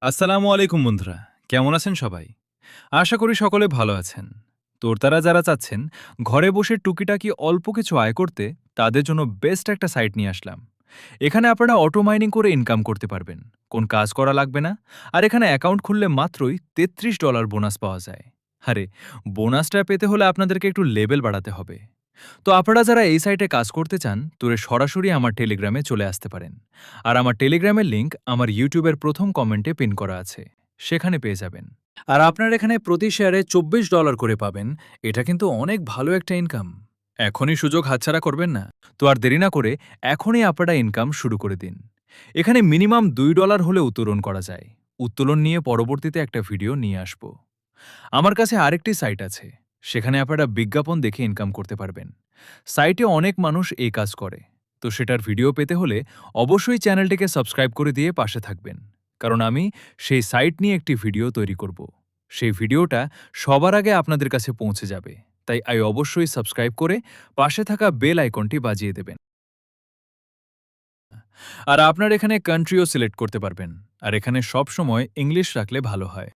আসসালামু আলাইকুম বন্ধুরা। কেমন আছেন সবাই? আশা করি সকলে ভালো আছেন। তোরতারা যারা চাচ্ছেন ঘরে বসে টুকিটাকি অল্প কিছু আয় করতে, তাদের জন্য বেস্ট একটা সাইট নিয়ে আসলাম। এখানে আপনারা অটো মাইনিং করে ইনকাম করতে পারবেন। কোন কাজ করা লাগবে না। আর এখানে অ্যাকাউন্ট খুললে মাত্রই $33 বোনাস পাওয়া যায়। আরে, বোনাসটা পেতে হলে আপনাদেরকে একটু লেভেল বাড়াতে হবে। তো আপনারা যারা এই সাইটে কাজ করতে চান, তোরে সরাসরি আমার টেলিগ্রামে চলে আসতে পারেন। আর আমার টেলিগ্রামের লিংক আমার ইউটিউবের প্রথম কমেন্টে পিন করা আছে, সেখানে পেয়ে যাবেন। আর আপনার এখানে প্রতি শেয়ারে $24 করে পাবেন। এটা কিন্তু অনেক ভালো একটা ইনকাম। এখনই সুযোগ হাতছাড়া করবেন না। তো আর দেরি না করে এখনই আপনারা ইনকাম শুরু করে দিন। এখানে মিনিমাম $2 হলে উত্তোলন করা যায়। উত্তোলন নিয়ে পরবর্তীতে একটা ভিডিও নিয়ে আসব। আমার কাছে আরেকটি সাইট আছে, সেখানে আপনারা বিজ্ঞাপন দেখে ইনকাম করতে পারবেন। সাইটে অনেক মানুষ এই কাজ করে। তো সেটার ভিডিও পেতে হলে অবশ্যই চ্যানেলটিকে সাবস্ক্রাইব করে দিয়ে পাশে থাকবেন, কারণ আমি সেই সাইট নিয়ে একটি ভিডিও তৈরি করব। সেই ভিডিওটা সবার আগে আপনাদের কাছে পৌঁছে যাবে। তাই অবশ্যই সাবস্ক্রাইব করে পাশে থাকা বেল আইকনটি বাজিয়ে দেবেন। আর আপনার এখানে কান্ট্রিও সিলেক্ট করতে পারবেন। আর এখানে সব সময় ইংলিশ রাখলে ভালো হয়।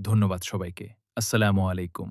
ধন্যবাদ সবাইকে। আসসালামু আলাইকুম।